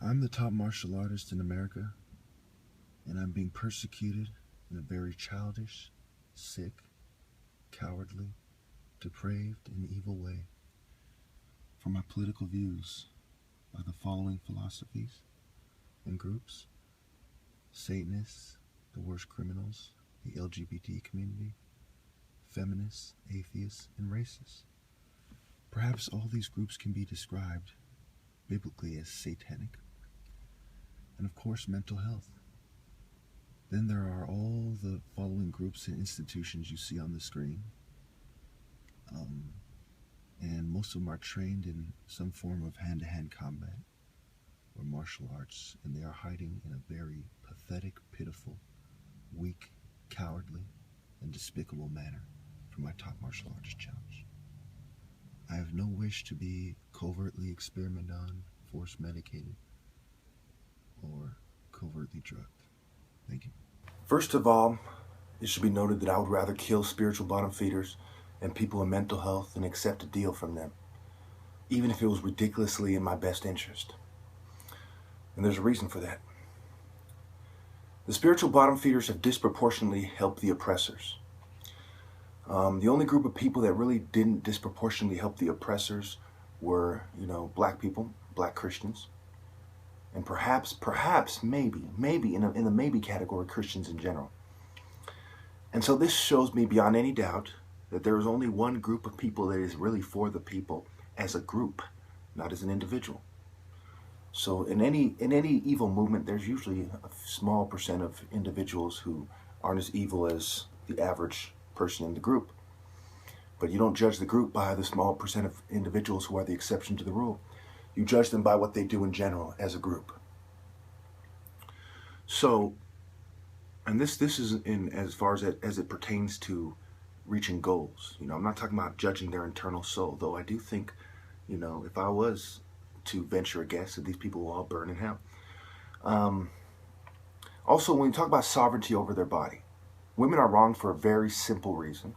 I'm the top martial artist in America, and I'm being persecuted in a very childish, sick, cowardly, depraved, and evil way for my political views by the following philosophies and groups: Satanists, the worst criminals, the LGBT community, feminists, atheists, and racists. Perhaps all these groups can be described biblically as satanic. And of course, mental health. Then there are all the following groups and institutions you see on the screen. And most of them are trained in some form of hand-to-hand combat or martial arts, and they are hiding in a very pathetic, pitiful, weak, cowardly, and despicable manner from my top martial artist challenge. I have no wish to be covertly experimented on, force medicated, or covertly drugged. Thank you. First of all, it should be noted that I would rather kill spiritual bottom feeders and people in mental health than accept a deal from them, even if it was ridiculously in my best interest. And there's a reason for that. The spiritual bottom feeders have disproportionately helped the oppressors. The only group of people that really didn't disproportionately help the oppressors were, black people, black Christians, and perhaps, maybe in the maybe category, Christians in general. And so this shows me beyond any doubt that there is only one group of people that is really for the people as a group, not as an individual. So in any evil movement, there's usually a small percent of individuals who aren't as evil as the average person in the group. But you don't judge the group by the small percent of individuals who are the exception to the rule. You judge them by what they do in general as a group. So, and this is in as far as it pertains to reaching goals. I'm not talking about judging their internal soul, though I do think, if I was to venture a guess, that these people will all burn in hell. Also, when you talk about sovereignty over their body, women are wrong for a very simple reason,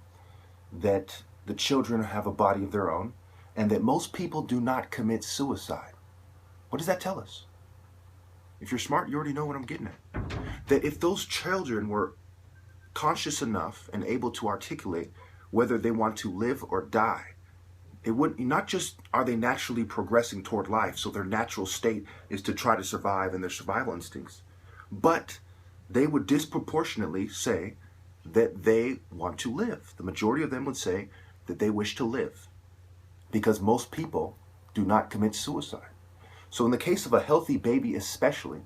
that the children have a body of their own, and that most people do not commit suicide. What does that tell us? If you're smart, you already know what I'm getting at. That if those children were conscious enough and able to articulate whether they want to live or die, it would not just are they naturally progressing toward life, so their natural state is to try to survive and their survival instincts, but they would disproportionately say that they want to live. The majority of them would say that they wish to live, because most people do not commit suicide. So in the case of a healthy baby especially,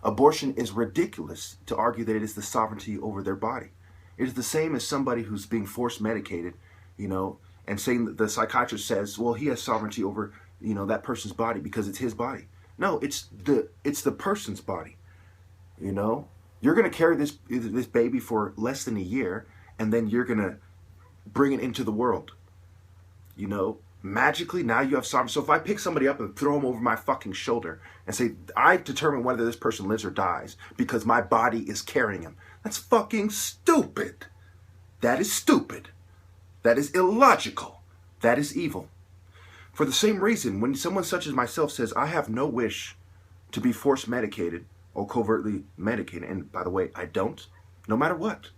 abortion is ridiculous to argue that it is the sovereignty over their body. It is the same as somebody who's being force medicated, and saying that the psychiatrist says, well, he has sovereignty over, that person's body because it's his body. No, it's the person's body. You're going to carry this baby for less than a year, and then you're going to bring it into the world. Magically, now you have sovereignty. So if I pick somebody up and throw him over my fucking shoulder and say, I determine whether this person lives or dies because my body is carrying him, that's fucking stupid. That is stupid. That is illogical. That is evil. For the same reason, when someone such as myself says, I have no wish to be force medicated or covertly medicated, and by the way, I don't, no matter what.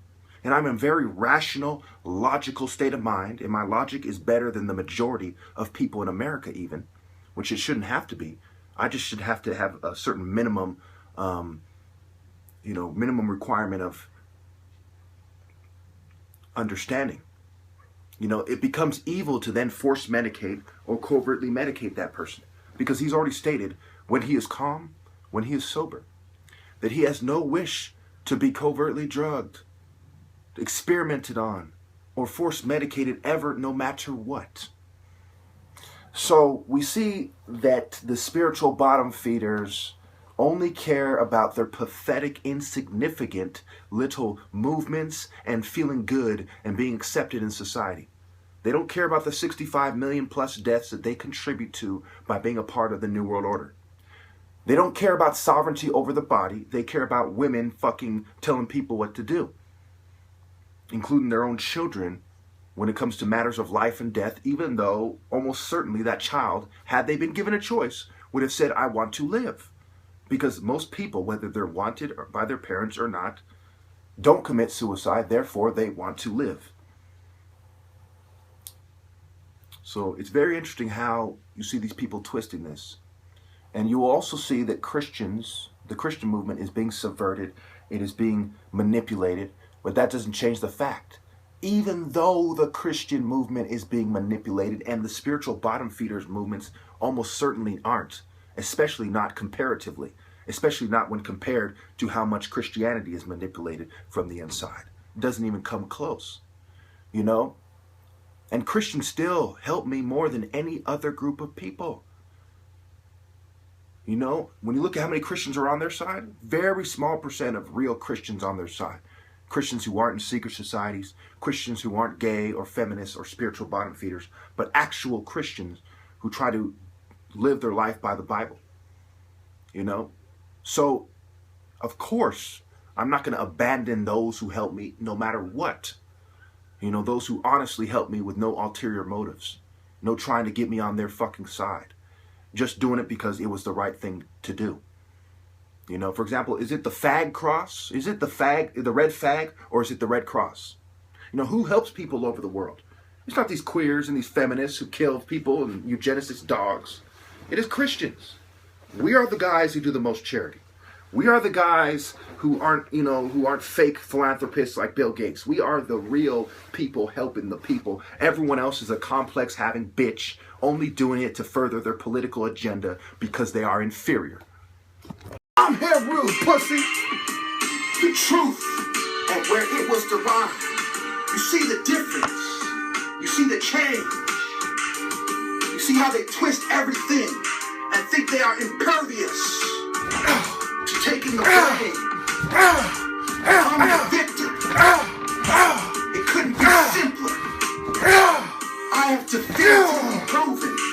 And I'm in a very rational, logical state of mind, and my logic is better than the majority of people in America even, which it shouldn't have to be. I just should have to have a certain minimum, minimum requirement of understanding. It becomes evil to then force medicate or covertly medicate that person, because he's already stated when he is calm, when he is sober, that he has no wish to be covertly drugged, experimented on, or force medicated ever, no matter what. So we see that the spiritual bottom feeders only care about their pathetic, insignificant little movements and feeling good and being accepted in society. They don't care about the 65 million plus deaths that they contribute to by being a part of the New World Order. They don't care about sovereignty over the body. They care about women fucking telling people what to do, including their own children, when it comes to matters of life and death, even though almost certainly that child, had they been given a choice, would have said, I want to live. Because most people, whether they're wanted by their parents or not, don't commit suicide, therefore they want to live. So it's very interesting how you see these people twisting this. And you will also see that Christians, the Christian movement is being subverted, it is being manipulated, but that doesn't change the fact. Even though the Christian movement is being manipulated, and the spiritual bottom feeders movements almost certainly aren't, especially not comparatively, especially not when compared to how much Christianity is manipulated from the inside. It doesn't even come close, you know? And Christians still help me more than any other group of people. You know, when you look at how many Christians are on their side, very small percent of real Christians on their side. Christians who aren't in secret societies, Christians who aren't gay or feminists or spiritual bottom feeders, but actual Christians who try to live their life by the Bible. You know? So, of course, I'm not going to abandon those who help me no matter what. You know, those who honestly help me with no ulterior motives. No trying to get me on their fucking side. Just doing it because it was the right thing to do. You know, for example, is it the fag cross? Is it the red fag, or is it the red cross? You know, who helps people over the world? It's not these queers and these feminists who kill people and eugenicist dogs. It is Christians. We are the guys who do the most charity. We are the guys who aren't, you know, who aren't fake philanthropists like Bill Gates. We are the real people helping the people. Everyone else is a complex having bitch, only doing it to further their political agenda because they are inferior. I'm here real pussy. The truth and where it was derived. You see the difference. You see the change. You see how they twist everything and think they are impervious to taking the blame. I'm the victor. It couldn't be simpler. I have to feel to be proven.